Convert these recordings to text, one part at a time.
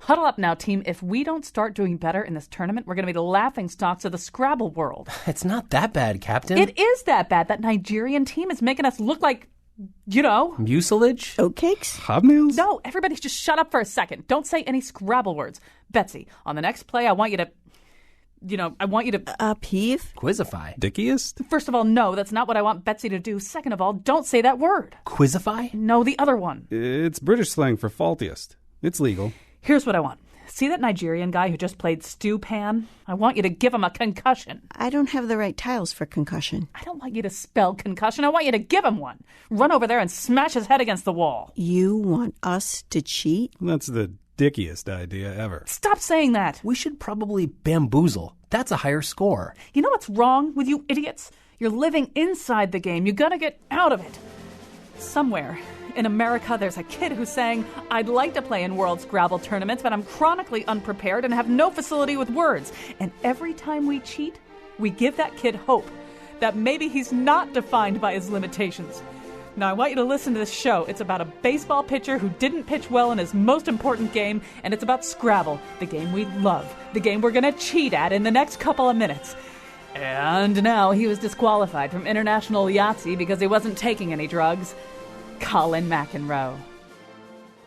Huddle up now, team. If we don't start doing better in this tournament, we're going to be the laughingstocks of the Scrabble world. It's not that bad, Captain. It is that bad. That Nigerian team is making us look like, mucilage? Oatcakes? Hobnails? No, everybody just shut up for a second. Don't say any Scrabble words. Betsy, on the next play, I want you to... Peeve? Quizify. Dickiest? First of all, no, that's not what I want Betsy to do. Second of all, don't say that word. Quizify? No, the other one. It's British slang for faultiest. It's legal. Here's what I want. See that Nigerian guy who just played stew pan? I want you to give him a concussion. I don't have the right tiles for concussion. I don't want you to spell concussion. I want you to give him one. Run over there and smash his head against the wall. You want us to cheat? That's the dickiest idea ever. Stop saying that. We should probably bamboozle. That's a higher score. You know what's wrong with you idiots? You're living inside the game. You gotta get out of it. Somewhere in America, there's a kid who's saying, I'd like to play in World Scrabble tournaments, but I'm chronically unprepared and have no facility with words. And every time we cheat, we give that kid hope that maybe he's not defined by his limitations. Now, I want you to listen to this show. It's about a baseball pitcher who didn't pitch well in his most important game, and it's about Scrabble, the game we love, the game we're going to cheat at in the next couple of minutes. And now he was disqualified from International Yahtzee because he wasn't taking any drugs. Colin McEnroe.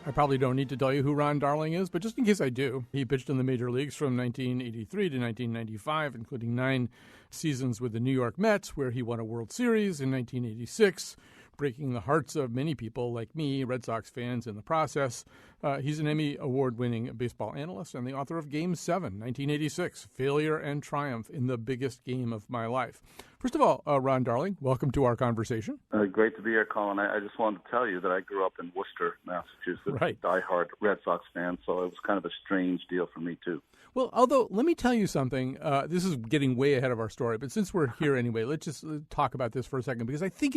I probably don't need to tell you who Ron Darling is, but just in case I do, he pitched in the major leagues from 1983 to 1995, including 9 seasons with the New York Mets, where he won a World Series in 1986, breaking the hearts of many people like me, Red Sox fans, in the process. He's an Emmy Award-winning baseball analyst and the author of Game 7, 1986, Failure and Triumph in the Biggest Game of My Life. First of all, Ron Darling, welcome to our conversation. Great to be here, Colin. I just wanted to tell you that I grew up in Worcester, Massachusetts, right. Diehard Red Sox fan, so it was kind of a strange deal for me, too. Well, although, let me tell you something. This is getting way ahead of our story, but since we're here anyway, let's just talk about this for a second, because I think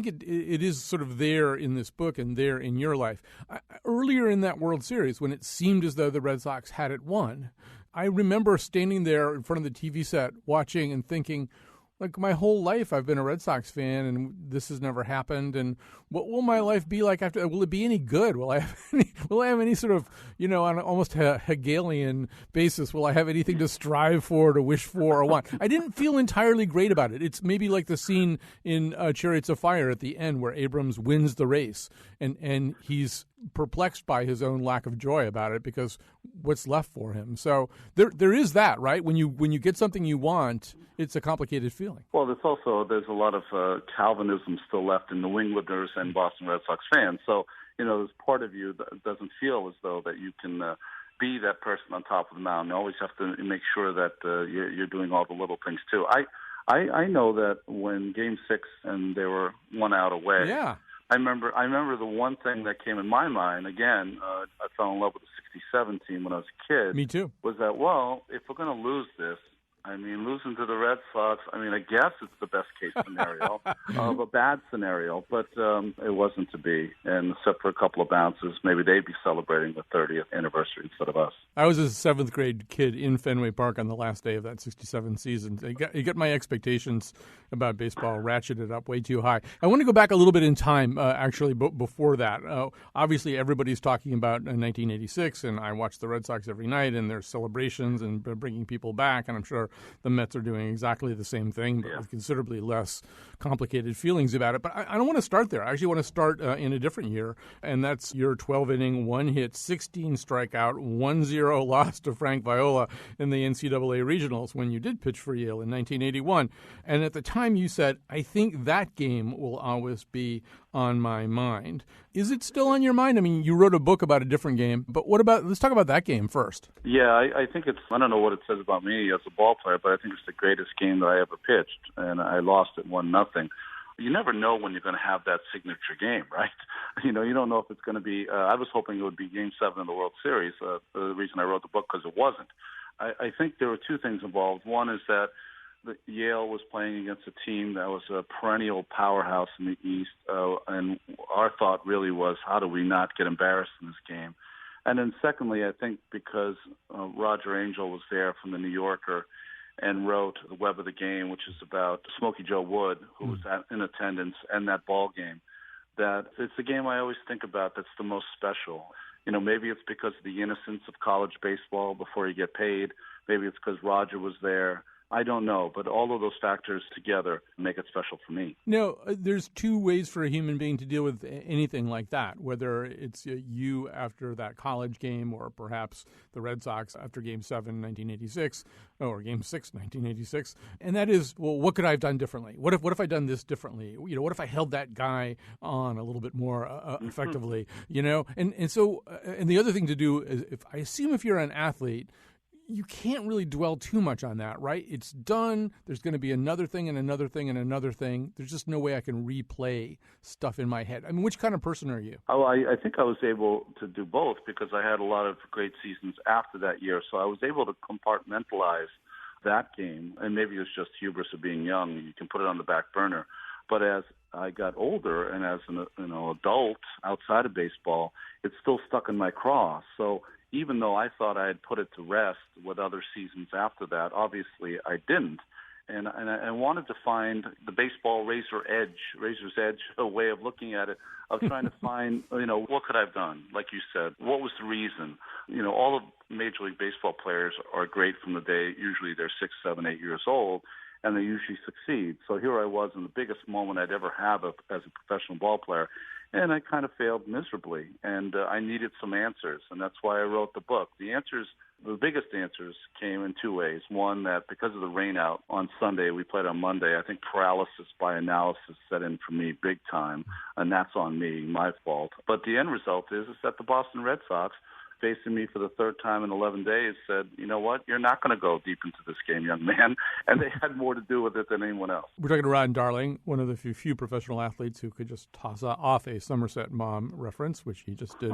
it is sort of there in this book and there in your life. Earlier in that World Series, when it seemed as though the Red Sox had it won, I remember standing there in front of the TV set watching and thinking, like, my whole life I've been a Red Sox fan, and this has never happened. And what will my life be like after? Will it be any good? Will I have any sort of, on almost a Hegelian basis, will I have anything to strive for, to wish for, or want? I didn't feel entirely great about it. It's maybe like the scene in Chariots of Fire at the end where Abrams wins the race, and he's perplexed by his own lack of joy about it because what's left for him. So there is that, right? When you get something you want, it's a complicated feeling. Well, there's a lot of Calvinism still left in New Englanders and Boston Red Sox fans. So, there's part of you that doesn't feel as though that you can be that person on top of the mountain. You always have to make sure that you're doing all the little things too. I know that when Game 6 and they were 1 out away. Yeah. I remember the one thing that came in my mind, again, I fell in love with the 67 team when I was a kid. Me too. Was that, well, if we're going to lose this, losing to the Red Sox, I guess it's the best case scenario of a bad scenario, but it wasn't to be. And except for a couple of bounces, maybe they'd be celebrating the 30th anniversary instead of us. I was a 7th grade kid in Fenway Park on the last day of that 67 season. You get my expectations about baseball ratcheted up way too high. I want to go back a little bit in time, actually, before that. Obviously, everybody's talking about 1986, and I watch the Red Sox every night, and there's celebrations and bringing people back, and I'm sure the Mets are doing exactly the same thing, but with considerably less complicated feelings about it. But I don't want to start there. I actually want to start in a different year, and that's your 12-inning, 1-hit, 16-strikeout, 1-0 loss to Frank Viola in the NCAA regionals when you did pitch for Yale in 1981. And at the time you said, I think that game will always be on my mind. Is it still on your mind? You wrote a book about a different game, but let's talk about that game first. Yeah, I think I don't know what it says about me as a ball player, but I think it's the greatest game that I ever pitched, and I lost it 1-0. You never know when you're going to have that signature game, right? You don't know if it's going to be, I was hoping it would be Game 7 of the World Series. The reason I wrote the book, because it wasn't. I think there were two things involved. One is that Yale was playing against a team that was a perennial powerhouse in the East, and our thought really was, how do we not get embarrassed in this game? And then secondly, I think because Roger Angell was there from the New Yorker and wrote The Web of the Game, which is about Smokey Joe Wood, who was in attendance and that ball game, that it's the game I always think about that's the most special. Maybe it's because of the innocence of college baseball before you get paid. Maybe it's because Roger was there. I don't know, but all of those factors together make it special for me. No, there's two ways for a human being to deal with anything like that, whether it's you after that college game or perhaps the Red Sox after Game 7, 1986, or Game 6, 1986. And that is, well, what could I have done differently? What if I done this differently? What if I held that guy on a little bit more effectively? And so the other thing to do is, if you're an athlete, you can't really dwell too much on that, right? It's done. There's going to be another thing and another thing and another thing. There's just no way I can replay stuff in my head. I mean, which kind of person are you? Oh, I think I was able to do both because I had a lot of great seasons after that year. So I was able to compartmentalize that game. And maybe it's just hubris of being young. You can put it on the back burner. But as I got older and as an adult outside of baseball, it's still stuck in my craw. So even though I thought I had put it to rest with other seasons after that, obviously I didn't. And I wanted to find the baseball razor's edge, a way of looking at it, of trying to find, what could I have done? Like you said, what was the reason? All of Major League Baseball players are great from the day, usually they're 6, 7, 8 years old, and they usually succeed. So here I was in the biggest moment I'd ever have as a professional ball player, and I kind of failed miserably, and I needed some answers, and that's why I wrote the book. The biggest answers came in two ways. One, that because of the rain out on Sunday, we played on Monday, I think paralysis by analysis set in for me big time, and that's on me, my fault. But the end result is that the Boston Red Sox, facing me for the third time in 11 days, said, you know what, you're not going to go deep into this game, young man. And they had more to do with it than anyone else. We're talking to Ron Darling, one of the few professional athletes who could just toss off a Somerset Mom reference, which he just did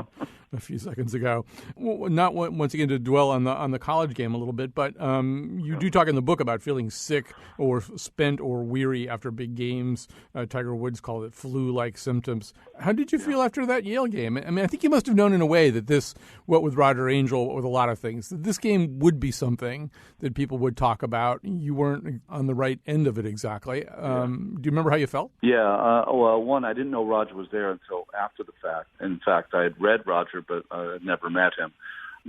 a few seconds ago. Well, not once again to dwell on the college game a little bit, but you do talk in the book about feeling sick or spent or weary after big games. Tiger Woods called it flu-like symptoms. How did you feel after that Yale game? I mean, I think you must have known in a way that this, what with Roger Angell, with a lot of things, that this game would be something that people would talk about. You weren't on the right end of it exactly. Do you remember how you felt? Yeah. Well, one, I didn't know Roger was there until after the fact. In fact, I had read Roger, but I had never met him.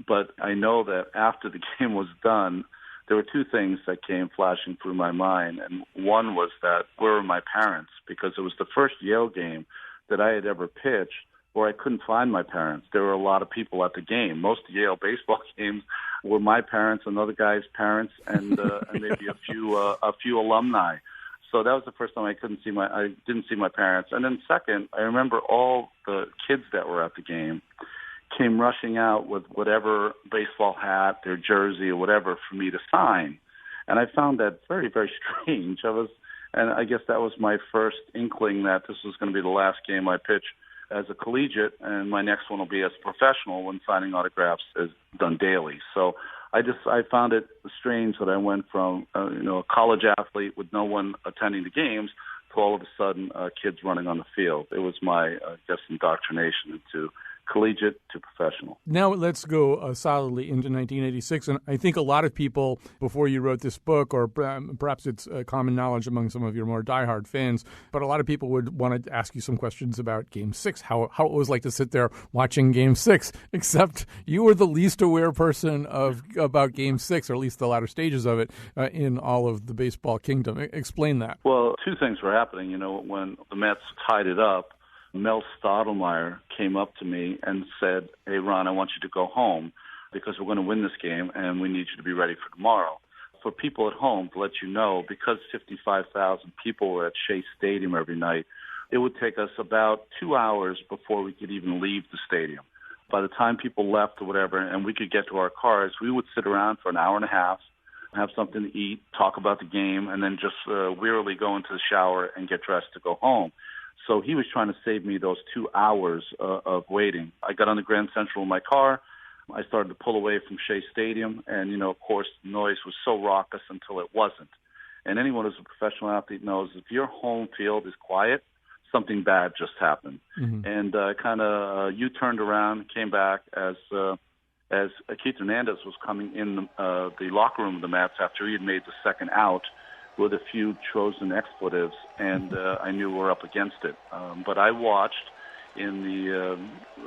But I know that after the game was done, there were two things that came flashing through my mind. And one was that, where were my parents? Because it was the first Yale game that I had ever pitched where I couldn't find my parents. There were a lot of people at the game. Most Yale baseball games were my parents, another guy's parents, and maybe a few alumni. So that was the first time I didn't see my parents. And then second, I remember all the kids that were at the game came rushing out with whatever baseball hat, their jersey, or whatever for me to sign. And I found that very, very strange. And I guess that was my first inkling that this was going to be the last game I pitched as a collegiate, and my next one will be as a professional when signing autographs is done daily. So I found it strange that I went from a college athlete with no one attending the games to all of a sudden kids running on the field. It was my indoctrination into collegiate to professional. Now let's go solidly into 1986. And I think a lot of people, before you wrote this book, or perhaps it's common knowledge among some of your more diehard fans, but a lot of people would want to ask you some questions about Game 6, how it was like to sit there watching Game 6, except you were the least aware person about Game 6, or at least the latter stages of it, in all of the baseball kingdom. Explain that. Well, two things were happening. When the Mets tied it up, Mel Stottlemyre came up to me and said, hey, Ron, I want you to go home because we're going to win this game and we need you to be ready for tomorrow. For people at home, to let you know, because 55,000 people were at Shea Stadium every night, it would take us about 2 hours before we could even leave the stadium. By the time people left or whatever and we could get to our cars, we would sit around for an hour and a half, have something to eat, talk about the game, and then just wearily go into the shower and get dressed to go home. So he was trying to save me those 2 hours of waiting. I got on the Grand Central in my car. I started to pull away from Shea Stadium, and, of course, the noise was so raucous until it wasn't. And anyone who's a professional athlete knows if your home field is quiet, something bad just happened. Mm-hmm. And you turned around, came back as Keith Hernandez was coming in the locker room of the Mets after he had made the second out with a few chosen expletives, and I knew we were up against it. But I watched, in the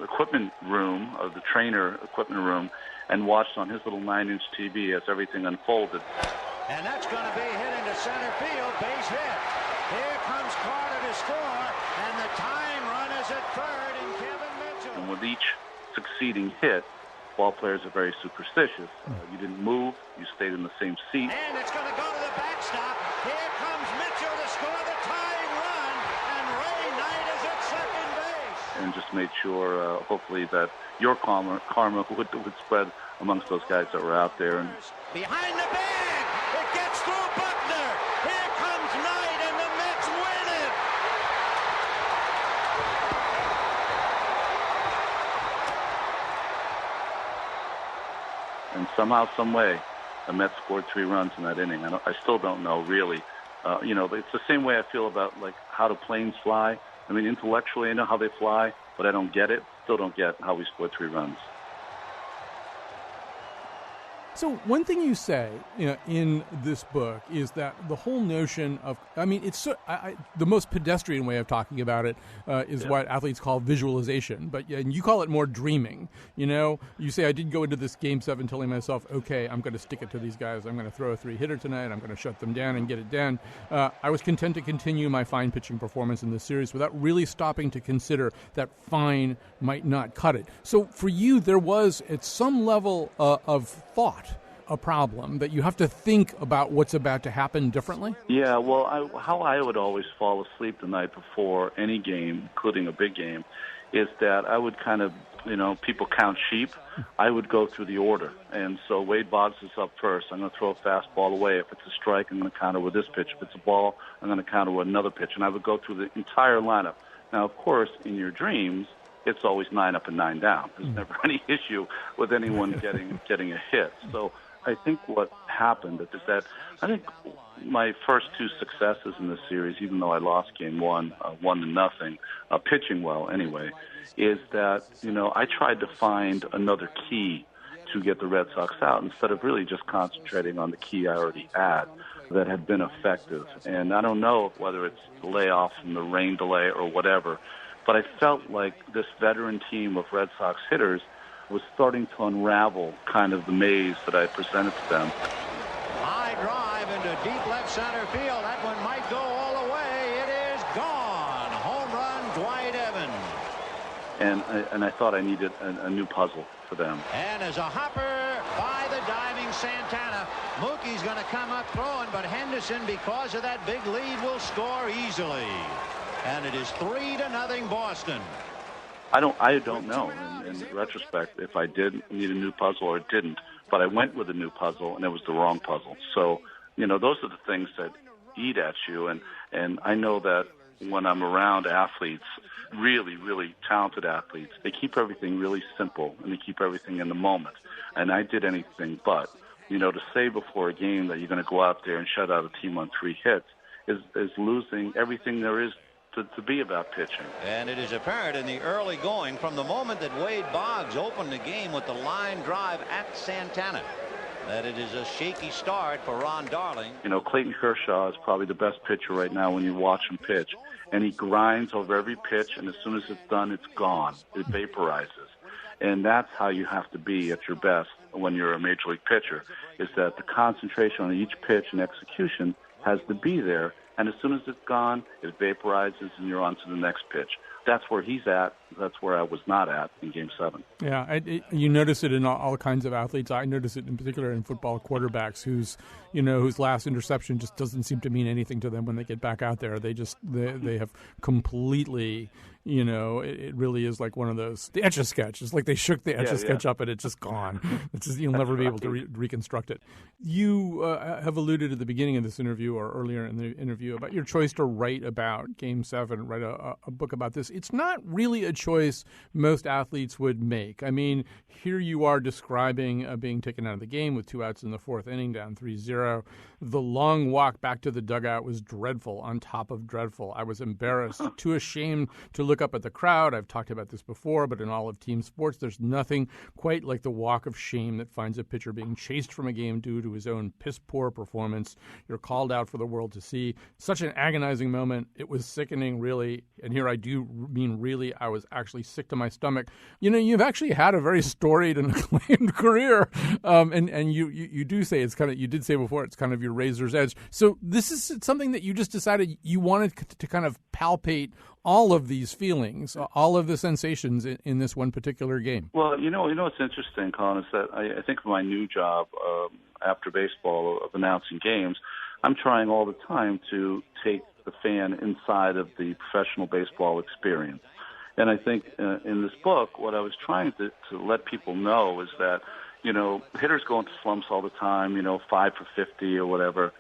equipment room, the trainer equipment room, and watched on his little 9-inch TV as everything unfolded. And that's going to be hit into center field, base hit. Here comes Carter to score, and the tying run is at third in Kevin Mitchell. And with each succeeding hit, ball players are very superstitious. You didn't move, you stayed in the same seat. And it's going to go to the backstop. Here comes Mitchell to score the tying run, and Ray Knight is at second base. And just made sure, hopefully, that your karma would spread amongst those guys that were out there. And behind the bag, it gets through Buckner. Here comes Knight, and the Mets win it. And somehow, some way, the Mets scored 3 runs in that inning. I still don't know, really. But it's the same way I feel about, like, how do planes fly. I mean, intellectually, I know how they fly, but I don't get it. Still don't get how we scored 3 runs. So one thing you say, in this book is that the whole notion of, it's the most pedestrian way of talking about it is what athletes call visualization, and you call it more dreaming. You say, I did go into this Game 7 telling myself, okay, I'm going to stick it to these guys. I'm going to throw a 3-hitter tonight. I'm going to shut them down and get it done. I was content to continue my fine pitching performance in this series without really stopping to consider that fine might not cut it. So for you, there was, at some level of thought, a problem that you have to think about what's about to happen differently? Yeah, well, how I would always fall asleep the night before any game, including a big game, is that I would kind of, people count sheep. I would go through the order. And so Wade Boggs is up first. I'm going to throw a fastball away. If it's a strike, I'm going to counter with this pitch. If it's a ball, I'm going to counter with another pitch. And I would go through the entire lineup. Now, of course, in your dreams, it's always 9 up and 9 down. There's never any issue with anyone getting a hit. So I think what happened is that I think my first 2 successes in this series, even though I lost game 1, 1-0, pitching well anyway, is that, I tried to find another key to get the Red Sox out instead of really just concentrating on the key I already had that had been effective. And I don't know whether it's the layoff and the rain delay or whatever, but I felt like this veteran team of Red Sox hitters was starting to unravel kind of the maze that I presented to them. High drive into deep left center field. That one might go all the way. It is gone. Home run, Dwight Evans. And I thought I needed a new puzzle for them. And as a hopper by the diving Santana, Mookie's going to come up throwing, but Henderson, because of that big lead, will score easily. And it is 3-0 Boston. I don't know in retrospect if I did need a new puzzle or didn't, but I went with a new puzzle and it was the wrong puzzle. So, those are the things that eat at you. And I know that when I'm around athletes, really, really talented athletes, they keep everything really simple and they keep everything in the moment. And I did anything but. To say before a game that you're going to go out there and shut out a team on 3 hits is losing everything there is to be about pitching. And it is apparent in the early going from the moment that Wade Boggs opened the game with the line drive at Santana that it is a shaky start for Ron Darling. Clayton Kershaw is probably the best pitcher right now when you watch him pitch. And he grinds over every pitch, and as soon as it's done, it's gone. It vaporizes. And that's how you have to be at your best when you're a major league pitcher, is that the concentration on each pitch and execution has to be there. And as soon as it's gone, it vaporizes and you're on to the next pitch. That's where he's at. That's where I was not at in Game 7. Yeah, you notice it in all kinds of athletes. I notice it in particular in football quarterbacks whose last interception just doesn't seem to mean anything to them when they get back out there. They have completely, it really is like one of those, the Etch-a-Sketch. It's like they shook the Etch-a-Sketch up and it's just gone. It's just, you'll never be able to reconstruct it. You have alluded at the beginning of this interview or earlier in the interview about your choice to write about Game 7, write a book about this. It's not really a choice most athletes would make. I mean, here you are describing being taken out of the game with 2 outs in the 4th inning, down 3-0. The long walk back to the dugout was dreadful on top of dreadful. I was embarrassed, too ashamed to look look up at the crowd. I've talked about this before, but in all of team sports, there's nothing quite like the walk of shame that finds a pitcher being chased from a game due to his own piss-poor performance. You're called out for the world to see. Such an agonizing moment. It was sickening, really. And here I do mean really. I was actually sick to my stomach. You know, you've actually had a very storied and acclaimed career, and you do say it's kind of, you did say before, it's kind of your razor's edge. So this is something that you just decided you wanted to kind of palpate all of these feelings, all of the sensations in this one particular game. Well, you know what's interesting, Colin, is that I think of my new job after baseball of announcing games, I'm trying all the time to take the fan inside of the professional baseball experience. And I think in this book, what I was trying to let people know is that, you know, hitters go into slumps all the time, 5 for 50 or whatever.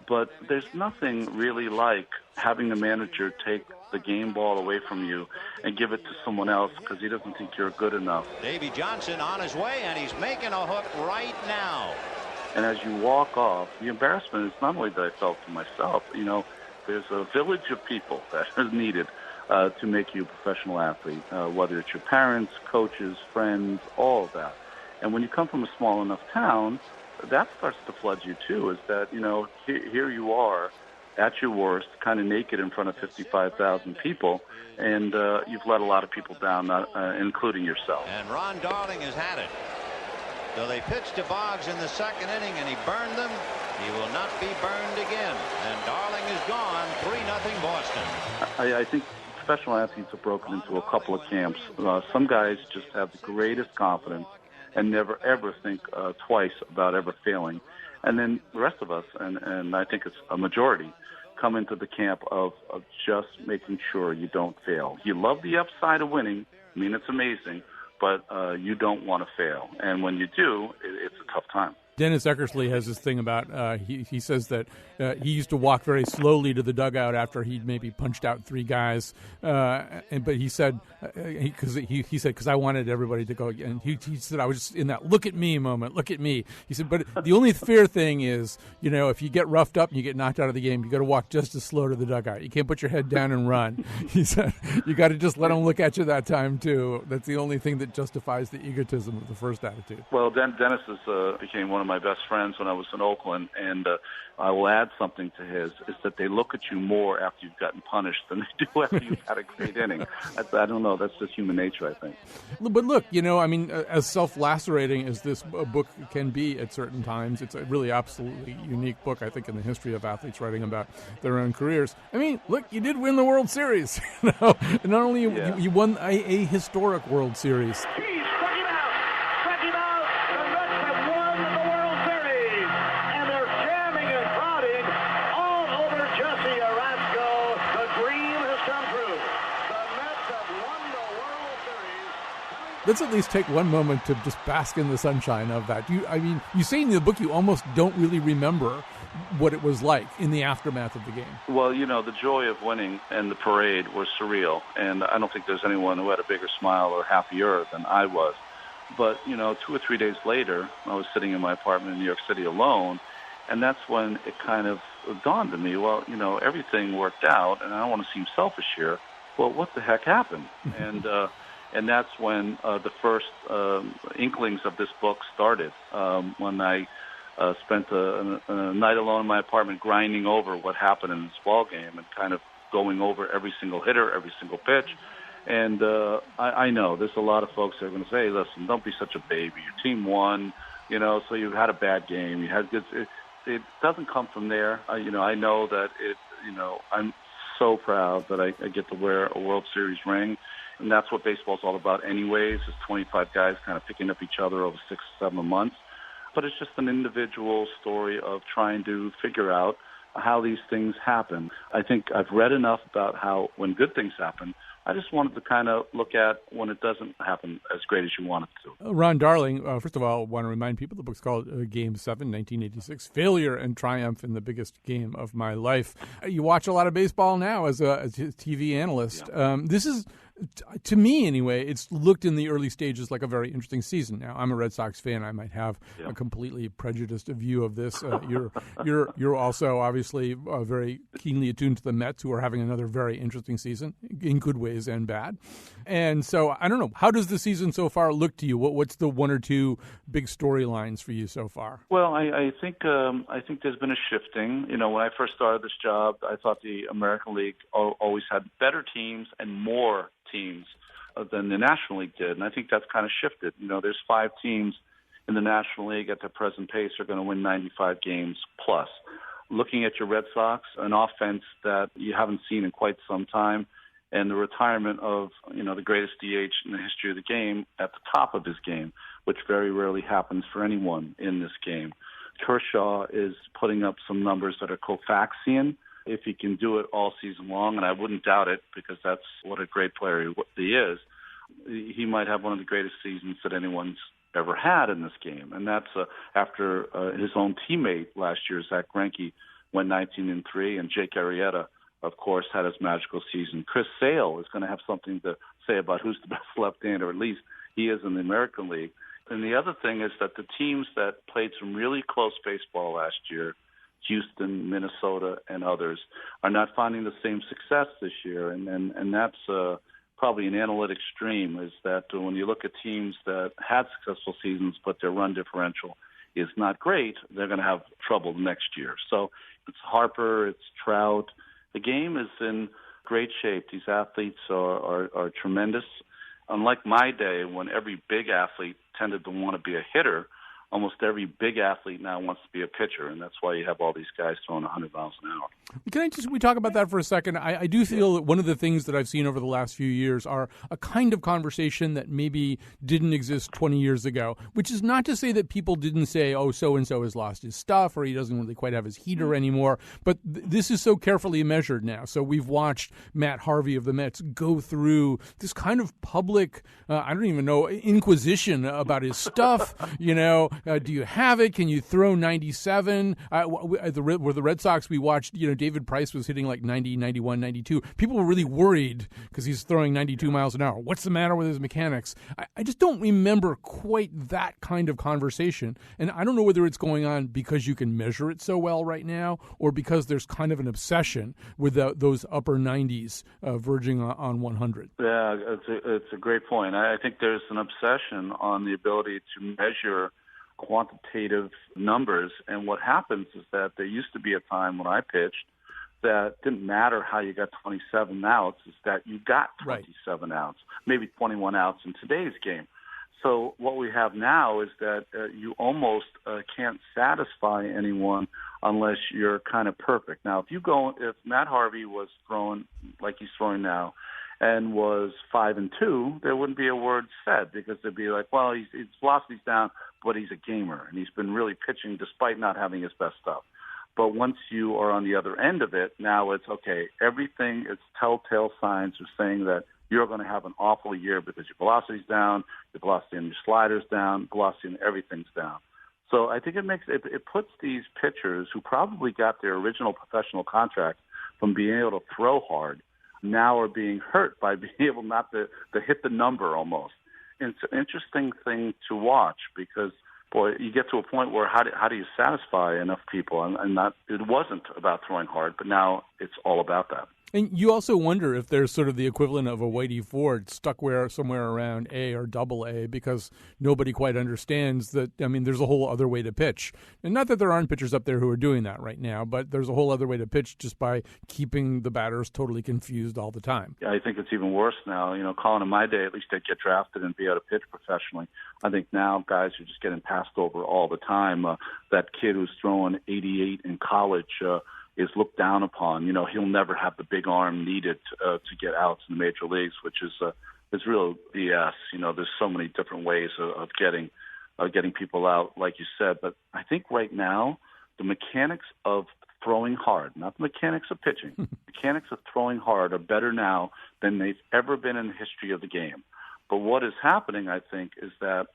But there's nothing really like having the manager take the game ball away from you and give it to someone else because he doesn't think you're good enough. Davy Johnson on his way, and he's making a hook right now. And as you walk off, the embarrassment is not only that I felt for myself, there's a village of people that is needed to make you a professional athlete, whether it's your parents, coaches, friends, all of that. And when you come from a small enough town, that starts to flood you too, is that, here you are at your worst, kind of naked in front of 55,000 people, and you've let a lot of people down, including yourself. And Ron Darling has had it. So they pitched to Boggs in the second inning, and he burned them. He will not be burned again. And Darling is gone, 3-0 Boston. I think professional athletes are broken into a couple of camps. Some guys just have the greatest confidence and never, ever think twice about ever failing. And then the rest of us, and I think it's a majority, come into the camp of just making sure you don't fail. You love the upside of winning. I mean, it's amazing, but you don't want to fail. And when you do, it's a tough time. Dennis Eckersley has this thing about, he says that he used to walk very slowly to the dugout after he'd maybe punched out 3 guys. But he said, because I wanted everybody to go, and he said, I was just in that look at me moment, look at me. He said, but the only fair thing is, if you get roughed up and you get knocked out of the game, you got to walk just as slow to the dugout. You can't put your head down and run. He said, you got to just let them look at you that time too. That's the only thing that justifies the egotism of the first attitude. Well, Dennis became one of my best friends when I was in Oakland, and I will add something to his, is that they look at you more after you've gotten punished than they do after you've had a great inning. I don't know. That's just human nature, I think. But look, as self-lacerating as this book can be at certain times, it's a really absolutely unique book, I think, in the history of athletes writing about their own careers. I mean, look, you did win the World Series. Not only you won a historic World Series. Let's at least take one moment to just bask in the sunshine of that. You say in the book you almost don't really remember what it was like in the aftermath of the game. Well, the joy of winning and the parade was surreal, and I don't think there's anyone who had a bigger smile or happier than I was. But, 2 or 3 days later, I was sitting in my apartment in New York City alone, and that's when it kind of dawned on me, well, everything worked out, and I don't want to seem selfish here. Well, what the heck happened? And that's when the first inklings of this book started, when I spent a night alone in my apartment grinding over what happened in this ball game and kind of going over every single hitter, every single pitch. And I know there's a lot of folks that are going to say, listen, don't be such a baby. Your team won, so you had a bad game. You had good. It doesn't come from there. I know that I'm so proud that I get to wear a World Series ring. And that's what baseball's all about anyways, is 25 guys kind of picking up each other over 6 or 7 months. But it's just an individual story of trying to figure out how these things happen. I think I've read enough about how when good things happen, I just wanted to kind of look at when it doesn't happen as great as you want it to. Ron Darling, first of all, I want to remind people the book's called Game 7, 1986, Failure and Triumph in the Biggest Game of My Life. You watch a lot of baseball now as a TV analyst. Yeah. This is To me, anyway, it's looked in the early stages like a very interesting season. Now, I'm a Red Sox fan. I might have a completely prejudiced view of this. You're also obviously very keenly attuned to the Mets, who are having another very interesting season in good ways and bad. And so, I don't know, how does the season so far look to you? What's the one or two big storylines for you so far? Well, I think there's been a shifting. You know, when I first started this job, I thought the American League always had better teams and more teams than the National League did, and I think that's kind of shifted. You know, there's 5 teams in the National League at the present pace are going to win 95 games plus. Looking at your Red Sox, an offense that you haven't seen in quite some time, and the retirement of, you know, the greatest DH in the history of the game at the top of his game, which very rarely happens for anyone in this game. Kershaw is putting up some numbers that are Koufaxian if he can do it all season long, and I wouldn't doubt it because that's what a great player he is. He might have one of the greatest seasons that anyone's ever had in this game, and that's after his own teammate last year, Zach Greinke, went 19-3, and Jake Arrieta, of course, had his magical season. Chris Sale is going to have something to say about who's the best left-hander, or at least he is in the American League. And the other thing is that the teams that played some really close baseball last year, Houston, Minnesota, and others, are not finding the same success this year. And that's probably an analytic stream, is that when you look at teams that had successful seasons but their run differential is not great, they're going to have trouble next year. So it's Harper, it's Trout. The game is in great shape. These athletes are tremendous. Unlike my day, when every big athlete tended to want to be a hitter, almost every big athlete now wants to be a pitcher, and that's why you have all these guys throwing 100 miles an hour. Can we talk about that for a second? I do feel that one of the things that I've seen over the last few years are a kind of conversation that maybe didn't exist 20 years ago, which is not to say that people didn't say, oh, so-and-so has lost his stuff or he doesn't really quite have his heater anymore, but this is so carefully measured now. So we've watched Matt Harvey of the Mets go through this kind of public, I don't even know, inquisition about his stuff. You know, do you have it? Can you throw 97? Were the Red Sox, we watched, you know, David Price was hitting like 90, 91, 92. People were really worried because he's throwing 92 miles an hour. What's the matter with his mechanics? I just don't remember quite that kind of conversation. And I don't know whether it's going on because you can measure it so well right now or because there's kind of an obsession with those upper 90s verging on 100. Yeah, it's a great point. I think there's an obsession on the ability to measure quantitative numbers, and what happens is that there used to be a time when I pitched that didn't matter how you got 27 outs, is that you got 27 outs, maybe 21 outs in today's game. So what we have now is that you almost can't satisfy anyone unless you're kind of perfect. Now, if Matt Harvey was throwing like he's throwing now, and was 5-2, there wouldn't be a word said because they'd be like, well, his velocity's down, but he's a gamer, and he's been really pitching despite not having his best stuff. But once you are on the other end of it, now it's okay. Everything is telltale signs of saying that you're going to have an awful year because your velocity's down, your velocity on your slider's down, velocity on everything's down. So I think it puts these pitchers who probably got their original professional contract from being able to throw hard now are being hurt by being able not to hit the number almost. And it's an interesting thing to watch because, boy, you get to a point where how do you satisfy enough people? And that it wasn't about throwing hard, but now it's all about that. And you also wonder if there's sort of the equivalent of a Whitey Ford stuck somewhere around A or double A because nobody quite understands that, I mean, there's a whole other way to pitch. And not that there aren't pitchers up there who are doing that right now, but there's a whole other way to pitch just by keeping the batters totally confused all the time. Yeah, I think it's even worse now. You know, Colin, in my day, at least they'd get drafted and be able to pitch professionally. I think now guys are just getting passed over all the time. That kid who's throwing 88 in college is looked down upon. You know, he'll never have the big arm needed to get outs in the major leagues, which is real BS. You know, there's so many different ways of getting people out, like you said. But I think right now, the mechanics of throwing hard, not the mechanics of pitching, mechanics of throwing hard are better now than they've ever been in the history of the game. But what is happening, I think, is that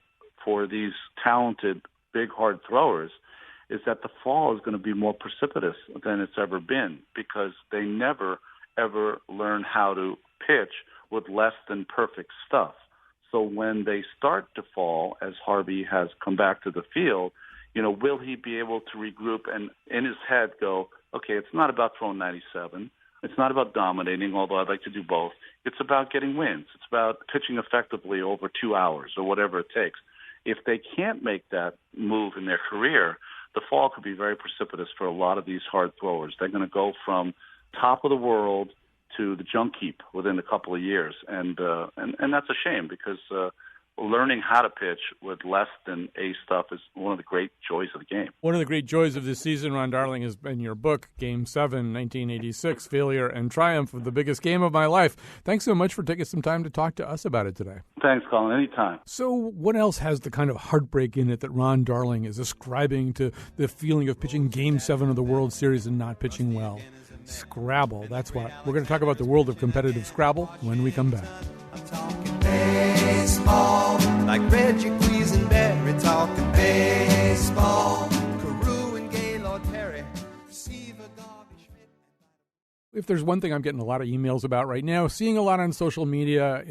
for these talented, big, hard throwers, is that the fall is going to be more precipitous than it's ever been because they never, ever learn how to pitch with less than perfect stuff. So when they start to fall, as Harvey has come back to the field, will he be able to regroup and in his head go, okay, it's not about throwing 97. It's not about dominating, although I'd like to do both. It's about getting wins. It's about pitching effectively over 2 hours or whatever it takes. If they can't make that move in their career, the fall could be very precipitous for a lot of these hard throwers. They're going to go from top of the world to the junk heap within a couple of years, and that's a shame because learning how to pitch with less than A stuff is one of the great joys of the game. One of the great joys of this season, Ron Darling, has been your book, Game 7, 1986, Failure and Triumph of the Biggest Game of My Life. Thanks so much for taking some time to talk to us about it today. Thanks, Colin. Anytime. So what else has the kind of heartbreak in it that Ron Darling is ascribing to the feeling of pitching Game 7 of the World Series and not pitching well? Scrabble, that's what. We're going to talk about the world of competitive Scrabble when we come back. I'm talking baseball, like Reggie Quisenberry, talking baseball. Carew and Gaylord Perry, receiver Garvey Schmidt. If there's one thing I'm getting a lot of emails about right now, seeing a lot on social media,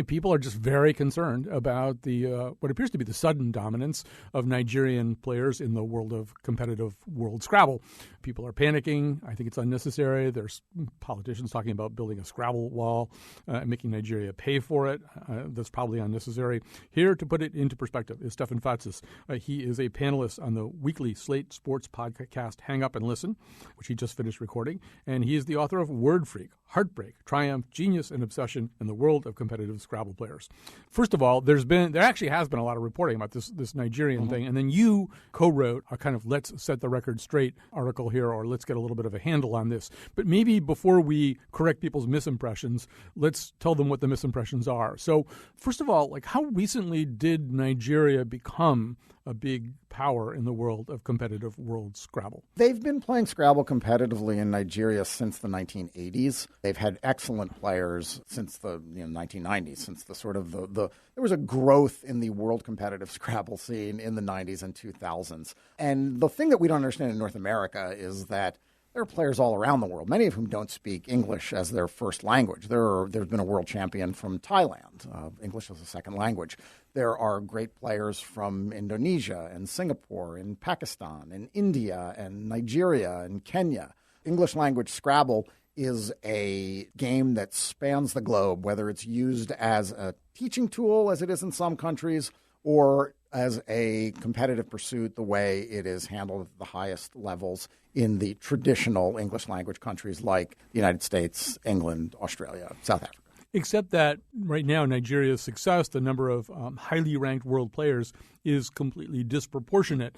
people are just very concerned about the what appears to be the sudden dominance of Nigerian players in the world of competitive World Scrabble. People are panicking. I think it's unnecessary. There's politicians talking about building a Scrabble wall and making Nigeria pay for it. That's probably unnecessary. Here to put it into perspective is Stefan Fatsis. He is a panelist on the weekly Slate Sports podcast Hang Up and Listen, which he just finished recording, and he is the author of Word Freak, Heartbreak, Triumph, Genius, and Obsession in the World of Competitive Scrabble Players. First of all, there actually has been a lot of reporting about this Nigerian thing, and then you co-wrote a kind of let's set the record straight article here, or let's get a little bit of a handle on this. But maybe before we correct people's misimpressions, let's tell them what the misimpressions are. So first of all, how recently did Nigeria become a big power in the world of competitive World Scrabble? They've been playing Scrabble competitively in Nigeria since the 1980s. They've had excellent players since the 1990s, since there was a growth in the world competitive Scrabble scene in the 90s and 2000s. And the thing that we don't understand in North America is that there are players all around the world, many of whom don't speak English as their first language. There's been a world champion from Thailand. English is a second language. There are great players from Indonesia and Singapore and Pakistan and India and Nigeria and Kenya. English language Scrabble is a game that spans the globe, whether it's used as a teaching tool, as it is in some countries, or as a competitive pursuit the way it is handled at the highest levels in the traditional English language countries like the United States, England, Australia, South Africa. Except that right now Nigeria's success, the number of highly ranked world players, is completely disproportionate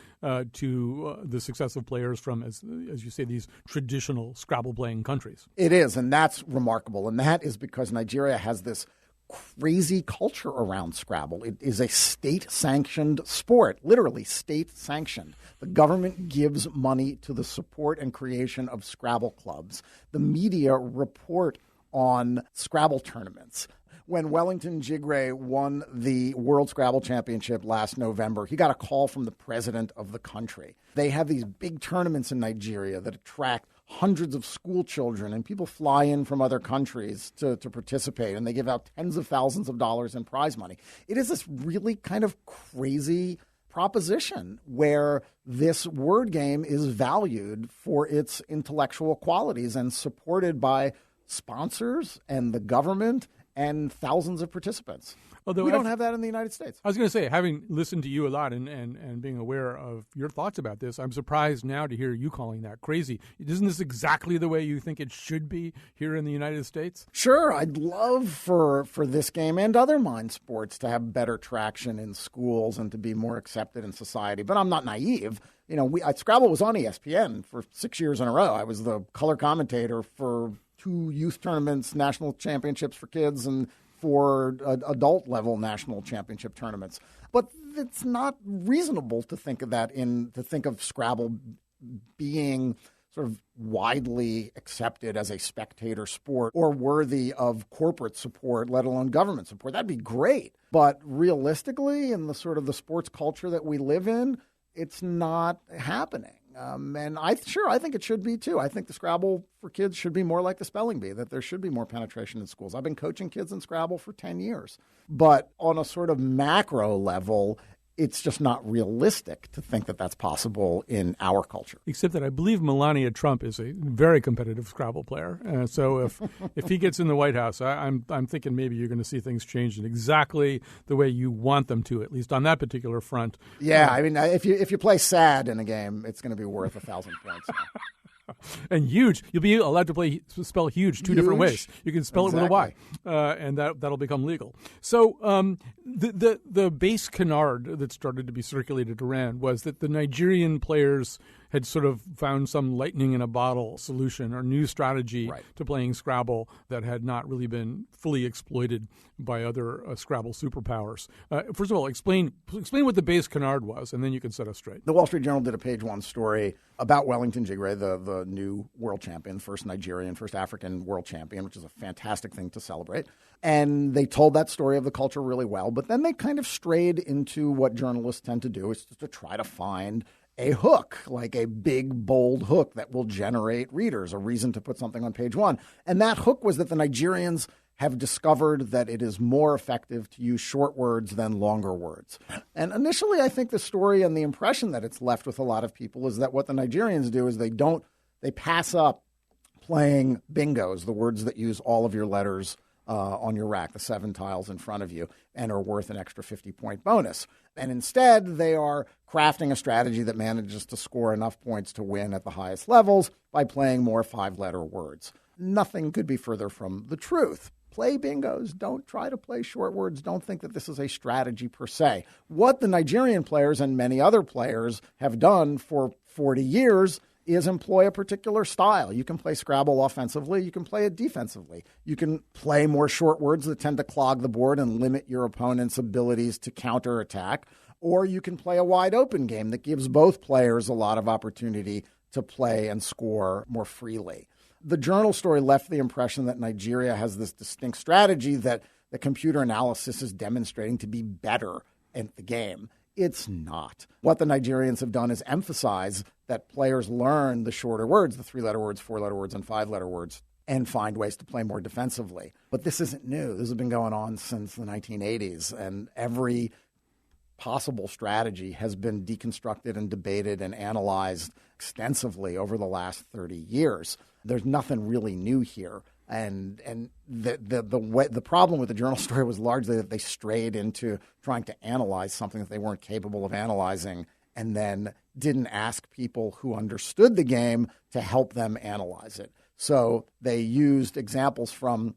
to the success of players from, as you say, these traditional Scrabble-playing countries. It is, and that's remarkable. And that is because Nigeria has this crazy culture around Scrabble. It is a state-sanctioned sport, literally state-sanctioned. The government gives money to the support and creation of Scrabble clubs. The media report on Scrabble tournaments. When Wellington Jigre won the World Scrabble Championship last November, he got a call from the president of the country. They have these big tournaments in Nigeria that attract hundreds of school children, and people fly in from other countries to participate, and they give out tens of thousands of dollars in prize money. It is this really kind of crazy proposition where this word game is valued for its intellectual qualities and supported by sponsors and the government and thousands of participants. Although we don't have that in the United States. I was going to say, having listened to you a lot and being aware of your thoughts about this, I'm surprised now to hear you calling that crazy. Isn't this exactly the way you think it should be here in the United States? Sure. I'd love for this game and other mind sports to have better traction in schools and to be more accepted in society. But I'm not naive. Scrabble was on ESPN for 6 years in a row. I was the color commentator for 2 youth tournaments, national championships for kids, and 4 adult-level national championship tournaments. But it's not reasonable to think of to think of Scrabble being sort of widely accepted as a spectator sport or worthy of corporate support, let alone government support. That'd be great. But realistically, in the sort of the sports culture that we live in, it's not happening. And I think it should be too. I think the Scrabble for kids should be more like the spelling bee, that there should be more penetration in schools. I've been coaching kids in Scrabble for 10 years. But on a sort of macro level, it's just not realistic to think that that's possible in our culture. Except that I believe Melania Trump is a very competitive Scrabble player. So if he gets in the White House, I'm thinking maybe you're going to see things change in exactly the way you want them to, at least on that particular front. Yeah, I mean, if you play sad in a game, it's going to be worth 1,000 points now. And huge, you'll be allowed to spell huge two different ways. You can spell it with a Y, and that'll become legal. So the base canard that started to be circulated around was that the Nigerian players had sort of found some lightning in a bottle solution or new strategy to playing Scrabble that had not really been fully exploited by other Scrabble superpowers. First of all, explain what the base canard was, and then you can set us straight. The Wall Street Journal did a page one story about Wellington Jigre, the new world champion, first Nigerian, first African world champion, which is a fantastic thing to celebrate. And they told that story of the culture really well, but then they kind of strayed into what journalists tend to do, is to try to find a hook, like a big, bold hook that will generate readers, a reason to put something on page one. And that hook was that the Nigerians have discovered that it is more effective to use short words than longer words. And initially, I think the story and the impression that it's left with a lot of people is that what the Nigerians do is they pass up playing bingos, the words that use all of your letters on your rack, the 7 tiles in front of you, and are worth an extra 50-point bonus. And instead, they are crafting a strategy that manages to score enough points to win at the highest levels by playing more 5-letter words. Nothing could be further from the truth. Play bingos. Don't try to play short words. Don't think that this is a strategy per se. What the Nigerian players and many other players have done for 40 years is employ a particular style. You can play Scrabble offensively. You can play it defensively. You can play more short words that tend to clog the board and limit your opponent's abilities to counterattack. Or you can play a wide open game that gives both players a lot of opportunity to play and score more freely. The journal story left the impression that Nigeria has this distinct strategy that the computer analysis is demonstrating to be better at the game. It's not. What the Nigerians have done is emphasize that players learn the shorter words, the 3-letter words, 4-letter words, and 5-letter words, and find ways to play more defensively. But this isn't new. This has been going on since the 1980s, and every possible strategy has been deconstructed and debated and analyzed extensively over the last 30 years. There's nothing really new here. And the problem with the journal story was largely that they strayed into trying to analyze something that they weren't capable of analyzing, and then didn't ask people who understood the game to help them analyze it. So they used examples from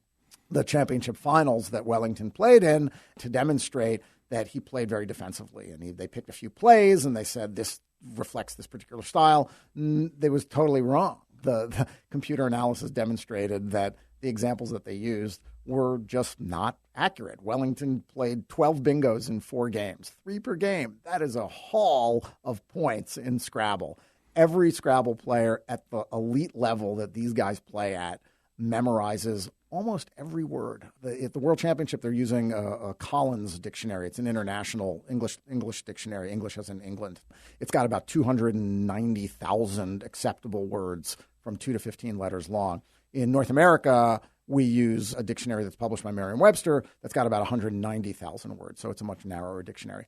the championship finals that Wellington played in to demonstrate that he played very defensively. And they picked a few plays, and they said this reflects this particular style. They was totally wrong. The computer analysis demonstrated that the examples that they used were just not accurate. Wellington played 12 bingos in 4 games, 3 per game. That is a haul of points in Scrabble. Every Scrabble player at the elite level that these guys play at memorizes almost every word. At the World Championship, they're using a Collins dictionary. It's an international English dictionary, English as in England. It's got about 290,000 acceptable words from 2 to 15 letters long. In North America, we use a dictionary that's published by Merriam-Webster that's got about 190,000 words, so it's a much narrower dictionary.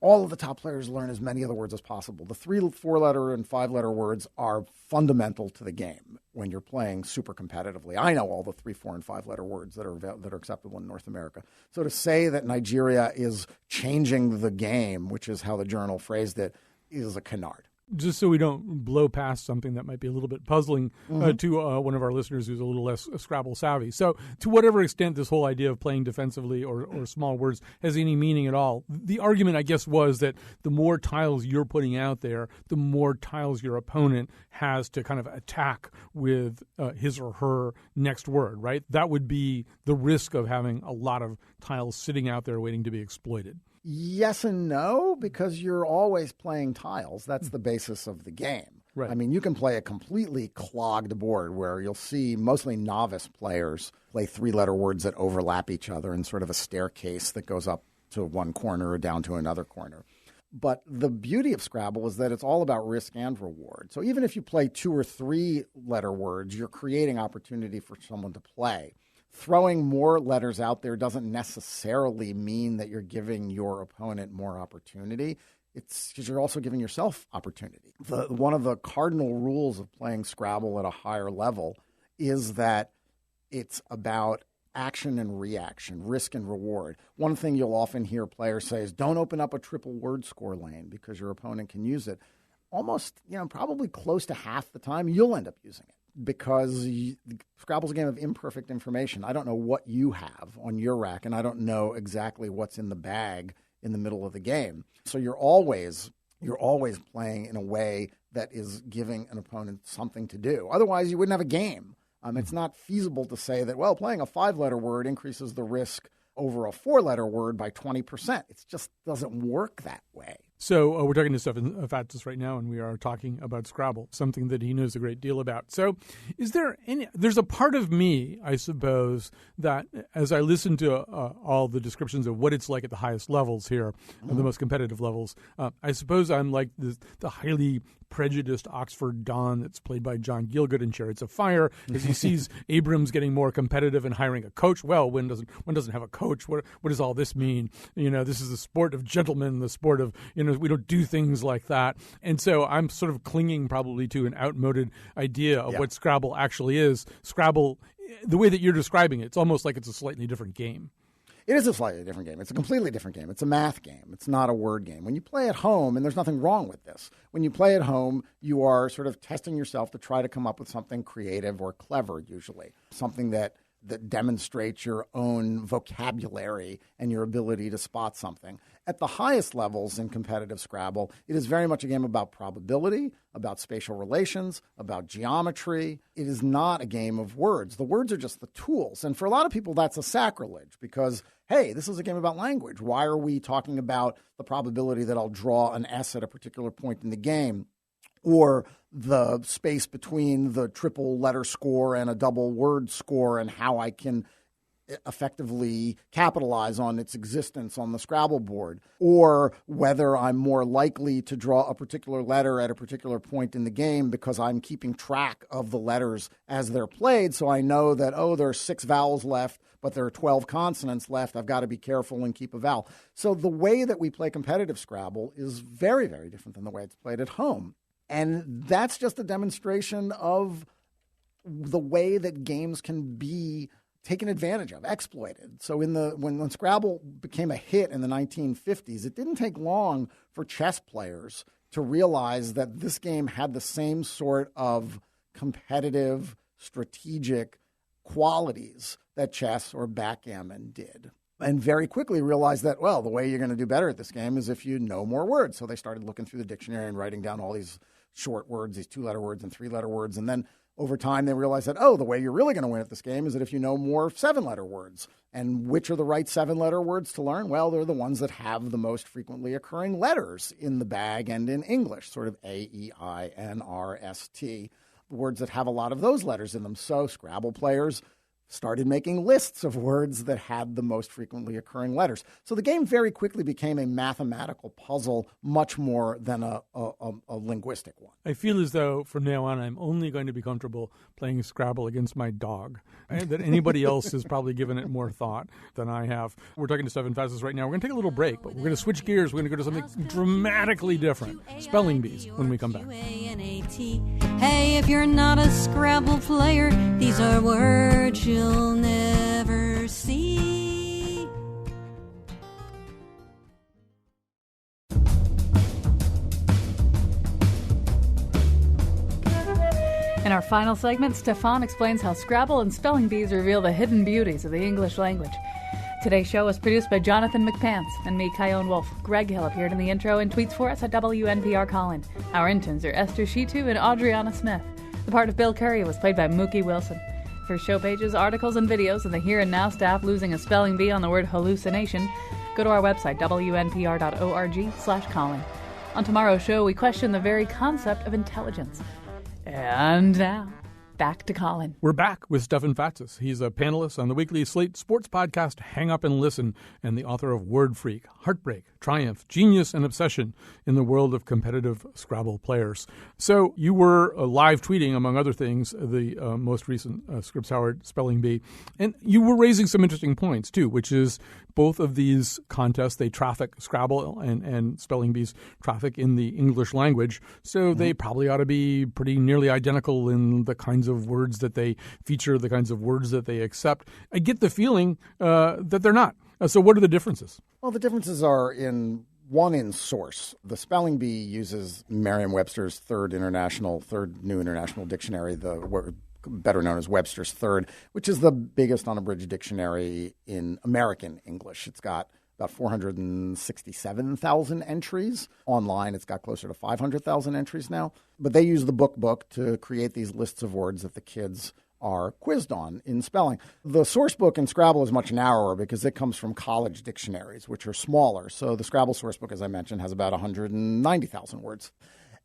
All of the top players learn as many of the words as possible. The 3, 4-letter, and 5-letter words are fundamental to the game when you're playing super competitively. I know all the 3, 4, and 5-letter words that are acceptable in North America. So to say that Nigeria is changing the game, which is how the journal phrased it, is a canard. Just so we don't blow past something that might be a little bit puzzling to one of our listeners who's a little less Scrabble savvy. So to whatever extent this whole idea of playing defensively or small words has any meaning at all, the argument, I guess, was that the more tiles you're putting out there, the more tiles your opponent has to kind of attack with his or her next word, right? That would be the risk of having a lot of tiles sitting out there waiting to be exploited. Yes and no, because you're always playing tiles. That's the basis of the game. Right. I mean, you can play a completely clogged board where you'll see mostly novice players play 3-letter words that overlap each other in sort of a staircase that goes up to one corner or down to another corner. But the beauty of Scrabble is that it's all about risk and reward. So even if you play 2 or 3 letter words, you're creating opportunity for someone to play. Throwing more letters out there doesn't necessarily mean that you're giving your opponent more opportunity. It's because you're also giving yourself opportunity. One of the cardinal rules of playing Scrabble at a higher level is that it's about action and reaction, risk and reward. One thing you'll often hear players say is don't open up a triple word score lane because your opponent can use it. Almost, probably close to half the time you'll end up using it because Scrabble's a game of imperfect information. I don't know what you have on your rack, and I don't know exactly what's in the bag in the middle of the game. So you're always playing in a way that is giving an opponent something to do. Otherwise, you wouldn't have a game. It's not feasible to say that, playing a 5-letter word increases the risk over a 4-letter word by 20%. It just doesn't work that way. So we're talking to Stefan Fatsis right now, and we are talking about Scrabble, something that he knows a great deal about. So there's a part of me, I suppose, that as I listen to all the descriptions of what it's like at the highest levels here, the most competitive levels, I suppose I'm like the highly prejudiced Oxford Don that's played by John Gielgud in Chariots of Fire, as he sees Abrams getting more competitive and hiring a coach. Well, one doesn't have a coach. What does all this mean? This is the sport of gentlemen, the sport of, we don't do things like that. And so I'm sort of clinging probably to an outmoded idea of what Scrabble actually is. Scrabble, the way that you're describing it, it's almost like it's a slightly different game. It is a slightly different game. It's a completely different game. It's a math game. It's not a word game. When you play at home, and there's nothing wrong with this, when you play at home, you are sort of testing yourself to try to come up with something creative or clever, usually, something that demonstrates your own vocabulary and your ability to spot something. At the highest levels in competitive Scrabble, it is very much a game about probability, about spatial relations, about geometry. It is not a game of words. The words are just the tools. And for a lot of people, that's a sacrilege because, hey, this is a game about language. Why are we talking about the probability that I'll draw an S at a particular point in the game? Or the space between the triple letter score and a double word score and how I can effectively capitalize on its existence on the Scrabble board, or whether I'm more likely to draw a particular letter at a particular point in the game because I'm keeping track of the letters as they're played. So I know that, there are 6 vowels left, but there are 12 consonants left. I've got to be careful and keep a vowel. So the way that we play competitive Scrabble is very, very different than the way it's played at home. And that's just a demonstration of the way that games can be taken advantage of, exploited. So when Scrabble became a hit in the 1950s, it didn't take long for chess players to realize that this game had the same sort of competitive, strategic qualities that chess or backgammon did. And very quickly realized that, the way you're going to do better at this game is if you know more words. So they started looking through the dictionary and writing down all these short words, these 2-letter words and 3-letter words. And then over time, they realized that, the way you're really going to win at this game is that if you know more 7-letter words. And which are the right 7-letter words to learn? Well, they're the ones that have the most frequently occurring letters in the bag and in English, sort of A, E, I, N, R, S, T, words that have a lot of those letters in them. So Scrabble players started making lists of words that had the most frequently occurring letters. So the game very quickly became a mathematical puzzle much more than a linguistic one. I feel as though from now on I'm only going to be comfortable playing Scrabble against my dog, and that anybody else has probably given it more thought than I have. We're talking to Stefan Fatsis right now. We're going to take a little break, but we're going to switch gears. We're going to go to something dramatically different. Spelling bees when we come back. Hey, if you're not a Scrabble player, these are words you'll never see. In our final segment, Stefan explains how Scrabble and spelling bees reveal the hidden beauties of the English language. Today's show was produced by Jonathan McPants and me, Kyone Wolf. Greg Hill appeared in the intro and tweets for us at WNPR Colin. Our interns are Esther Shitu and Adriana Smith. The part of Bill Curry was played by Mookie Wilson. For show pages, articles, and videos of the Here and Now staff losing a spelling bee on the word hallucination, go to our website, wnpr.org/Colin. On tomorrow's show, we question the very concept of intelligence. And now, back to Colin. We're back with Stefan Fatsis. He's a panelist on the weekly Slate sports podcast Hang Up and Listen and the author of Word Freak, Heartbreak, triumph, genius, and obsession in the world of competitive Scrabble players. So you were live tweeting, among other things, the most recent Scripps Howard Spelling Bee. And you were raising some interesting points, too, which is both of these contests, they traffic Scrabble and Spelling Bees traffic in the English language. So they probably ought to be pretty nearly identical in the kinds of words that they feature, the kinds of words that they accept. I get the feeling that they're not. So what are the differences? Well, the differences are in source. The Spelling Bee uses Merriam-Webster's third new international dictionary, better known as Webster's Third, which is the biggest unabridged dictionary in American English. It's got about 467,000 entries. Online, it's got closer to 500,000 entries now. But they use the book to create these lists of words that the kids are quizzed on in spelling. The source book in Scrabble is much narrower because it comes from college dictionaries, which are smaller. So the Scrabble source book, as I mentioned, has about 190,000 words.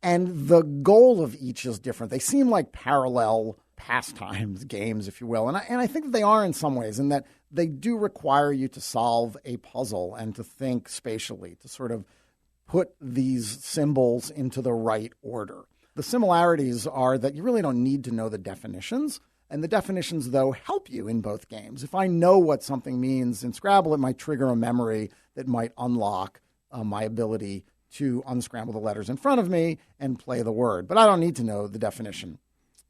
And the goal of each is different. They seem like parallel pastimes, games, if you will. And I think that they are in some ways, in that they do require you to solve a puzzle and to think spatially, to sort of put these symbols into the right order. The similarities are that you really don't need to know the definitions. And the definitions, though, help you in both games. If I know what something means in Scrabble, it might trigger a memory that might unlock my ability to unscramble the letters in front of me and play the word. But I don't need to know the definition.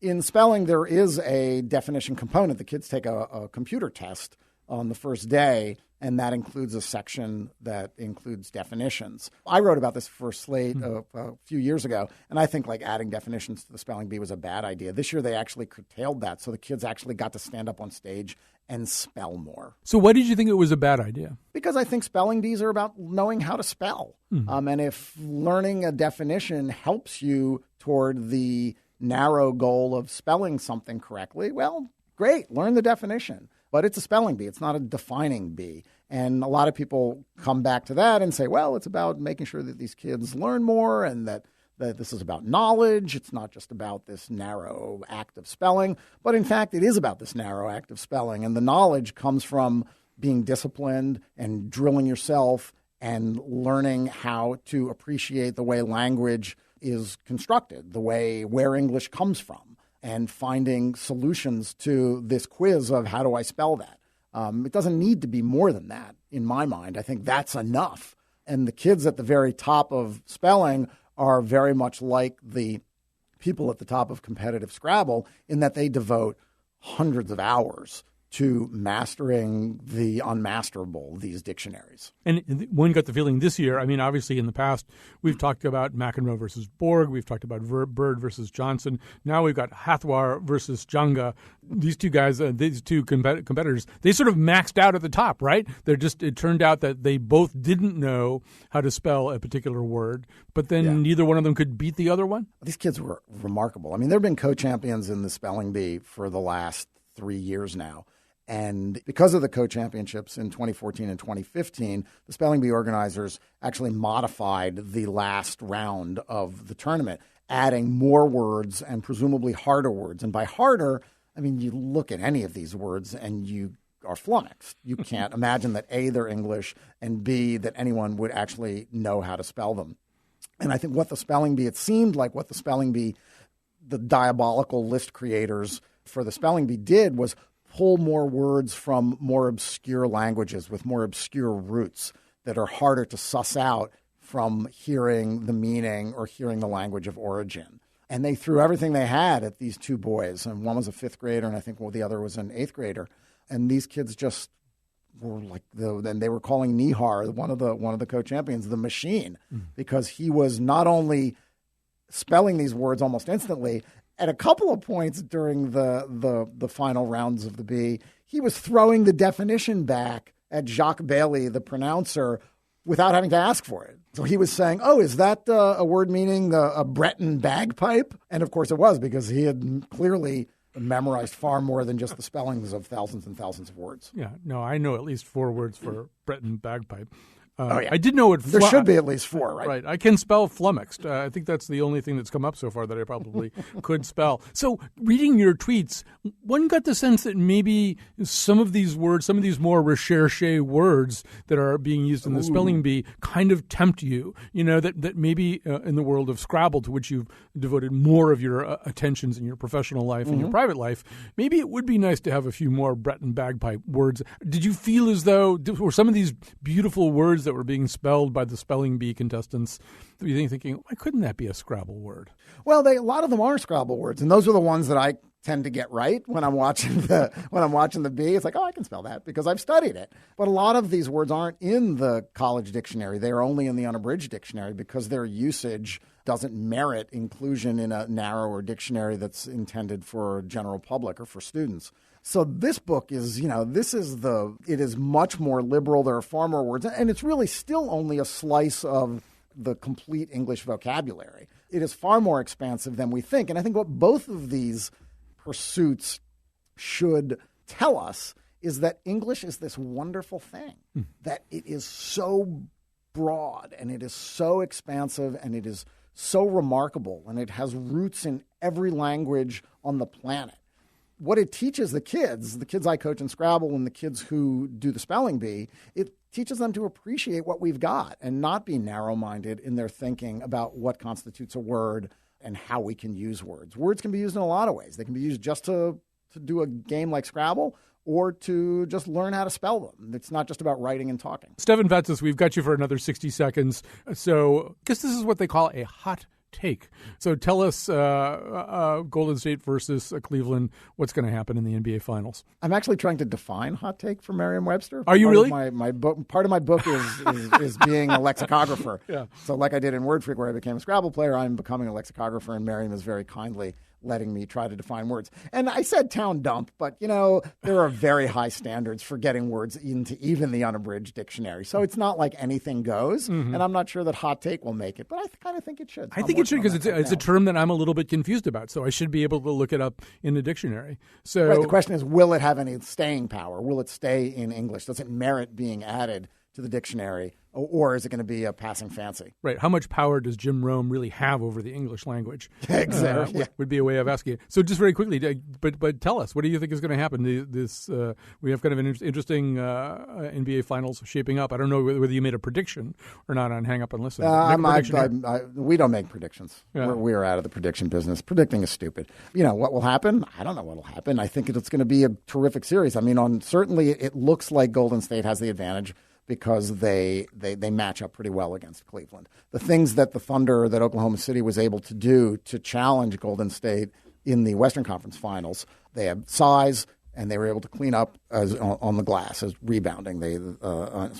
In spelling, there is a definition component. The kids take a computer test on the first day, and that includes a section that includes definitions. I wrote about this for Slate a few years ago, and I think like adding definitions to the Spelling Bee was a bad idea. This year they actually curtailed that, so the kids actually got to stand up on stage and spell more. So why did you think it was a bad idea? Because I think spelling bees are about knowing how to spell. And if learning a definition helps you toward the narrow goal of spelling something correctly, well, great, learn the definition. But it's a spelling bee. It's not a defining bee. And a lot of people come back to that and say, well, it's about making sure that these kids learn more and that this is about knowledge. It's not just about this narrow act of spelling. But in fact, it is about this narrow act of spelling. And the knowledge comes from being disciplined and drilling yourself and learning how to appreciate the way language is constructed, where English comes from, and finding solutions to this quiz of how do I spell that. It doesn't need to be more than that, in my mind. I think that's enough. And the kids at the very top of spelling are very much like the people at the top of competitive Scrabble in that they devote hundreds of hours to mastering the unmasterable, these dictionaries. And one got the feeling this year, I mean, obviously in the past, we've talked about McEnroe versus Borg, we've talked about Bird versus Johnson. Now we've got Hathwar versus Janga. These two guys, these two competitors, they sort of maxed out at the top, right? It turned out that they both didn't know how to spell a particular word, but then neither one of them could beat the other one? These kids were remarkable. I mean, there have been co-champions in the Spelling Bee for the last 3 years now. And because of the co-championships in 2014 and 2015, the Spelling Bee organizers actually modified the last round of the tournament, adding more words and presumably harder words. And by harder, I mean, you look at any of these words and you are flummoxed. You can't imagine that A, they're English, and B, that anyone would actually know how to spell them. And I think it seemed like what the Spelling Bee, the diabolical list creators for the Spelling Bee did was pull more words from more obscure languages with more obscure roots that are harder to suss out from hearing the meaning or hearing the language of origin. And they threw everything they had at these two boys. And one was a fifth grader, and I think the other was an eighth grader. And these kids just were like, and they were calling Nihar, one of the co-champions, the machine, because he was not only spelling these words almost instantly, at a couple of points during the final rounds of the Bee, he was throwing the definition back at Jacques Bailly, the pronouncer, without having to ask for it. So he was saying, oh, is that a word meaning a Breton bagpipe? And of course it was, because he had clearly memorized far more than just the spellings of thousands and thousands of words. Yeah, no, I know at least 4 words for Breton bagpipe. I did know it. There should be at least 4, right? Right. I can spell flummoxed. I think that's the only thing that's come up so far that I probably could spell. So reading your tweets, one got the sense that maybe some of these words, some of these more recherche words that are being used in the spelling bee kind of tempt you. You know, that maybe in the world of Scrabble, to which you've devoted more of your attentions in your professional life and your private life, maybe it would be nice to have a few more Breton bagpipe words. Did you feel as though, were some of these beautiful words that were being spelled by the spelling bee contestants, you thinking, why couldn't that be a Scrabble word? Well, a lot of them are Scrabble words, and those are the ones that I tend to get right when I'm watching the bee. It's like, I can spell that because I've studied it. But a lot of these words aren't in the college dictionary. They are only in the unabridged dictionary because their usage doesn't merit inclusion in a narrower dictionary that's intended for general public or for students. So this book is, it is much more liberal. There are far more words, and it's really still only a slice of the complete English vocabulary. It is far more expansive than we think. And I think what both of these pursuits should tell us is that English is this wonderful thing, that it is so broad and it is so expansive and it is so remarkable and it has roots in every language on the planet. What it teaches the kids I coach in Scrabble and the kids who do the spelling bee, it teaches them to appreciate what we've got and not be narrow-minded in their thinking about what constitutes a word and how we can use words. Words can be used in a lot of ways. They can be used just to do a game like Scrabble or to just learn how to spell them. It's not just about writing and talking. Stefan Fatsis, we've got you for another 60 seconds. So I guess this is what they call a hot take. So tell us, Golden State versus Cleveland, what's going to happen in the NBA Finals? I'm actually trying to define hot take for Merriam-Webster. Are you really? My book, part of my book is being a lexicographer. Yeah. So like I did in Word Freak, where I became a Scrabble player, I'm becoming a lexicographer, and Merriam is very kindly letting me try to define words. And I said town dump, but, there are very high standards for getting words into even the unabridged dictionary. So it's not like anything goes, and I'm not sure that hot take will make it, but I kind of think it should. I think it should because it's a term that I'm a little bit confused about, so I should be able to look it up in the dictionary. So right, the question is, will it have any staying power? Will it stay in English? Does it merit being added to the dictionary, or is it going to be a passing fancy? Right. How much power does Jim Rome really have over the English language? Exactly. Would be a way of asking it. So just very quickly, but tell us, what do you think is going to happen? We have kind of an interesting NBA Finals shaping up. I don't know whether you made a prediction or not on Hang Up and Listen. We don't make predictions. Yeah. We are out of the prediction business. Predicting is stupid. What will happen? I don't know what will happen. I think it's going to be a terrific series. I mean, certainly it looks like Golden State has the advantage, because they match up pretty well against Cleveland. The things that the Thunder, that Oklahoma City was able to do to challenge Golden State in the Western Conference Finals, they have size, and they were able to clean up on the glass as rebounding,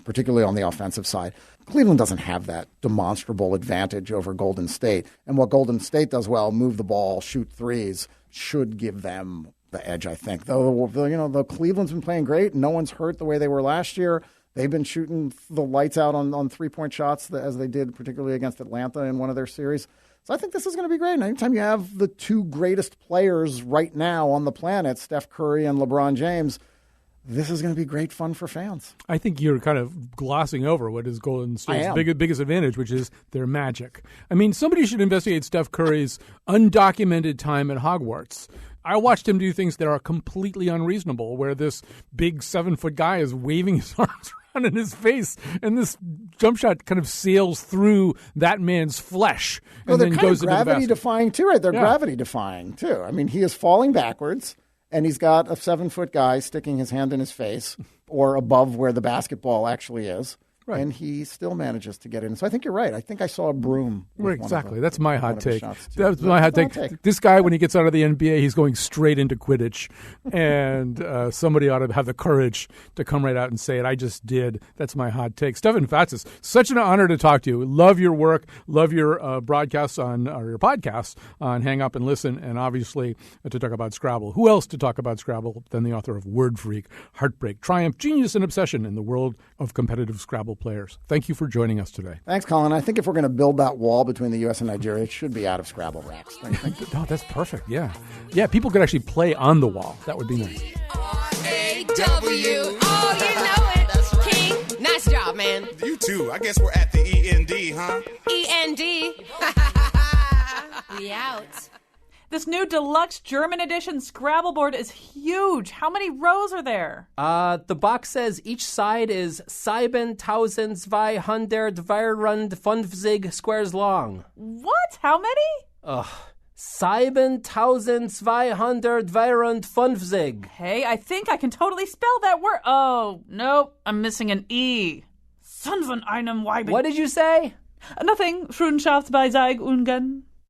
particularly on the offensive side. Cleveland doesn't have that demonstrable advantage over Golden State. And what Golden State does well, move the ball, shoot threes, should give them the edge, I think. Though, the Cleveland's been playing great. No one's hurt the way they were last year. They've been shooting the lights out on three-point shots, as they did particularly against Atlanta in one of their series. So I think this is going to be great. And anytime you have the two greatest players right now on the planet, Steph Curry and LeBron James, this is going to be great fun for fans. I think you're kind of glossing over what is Golden State's biggest advantage, which is their magic. I mean, somebody should investigate Steph Curry's undocumented time at Hogwarts. I watched him do things that are completely unreasonable, where this big 7-foot guy is waving his arms around in his face, and this jump shot kind of sails through that man's flesh and then goes into the basket. They're gravity-defying, too, right? They're gravity-defying, too. I mean, he is falling backwards, and he's got a 7-foot guy sticking his hand in his face or above where the basketball actually is. Right. And he still manages to get in. So I think you're right. I think I saw a broom. Right, exactly. That's my hot take. That's my hot take. This guy, when he gets out of the NBA, he's going straight into Quidditch. And somebody ought to have the courage to come right out and say it. I just did. That's my hot take. Stefan Fatsis, such an honor to talk to you. Love your work. Love your broadcasts or your podcasts on Hang Up and Listen. And obviously to talk about Scrabble. Who else to talk about Scrabble than the author of Word Freak, Heartbreak, Triumph, Genius, and Obsession in the world of competitive Scrabble players. Thank you for joining us today. Thanks, Colin. I think if we're going to build that wall between the U.S. and Nigeria, it should be out of Scrabble racks. Oh, that's perfect. Yeah. Yeah, people could actually play on the wall. That would be nice. R-A-W. Oh, you know it. King. Nice job, man. man. You too. I guess we're at the END, huh? END. We out. This new deluxe German edition Scrabble board is huge. How many rows are there? The box says each side is 7,250 squares long. What? How many? 7,250. Hey, I think I can totally spell that word. Oh, nope. I'm missing an E. Son von einem Weib. What did you say? Nothing. Freundschaft bei Zeig Ungen.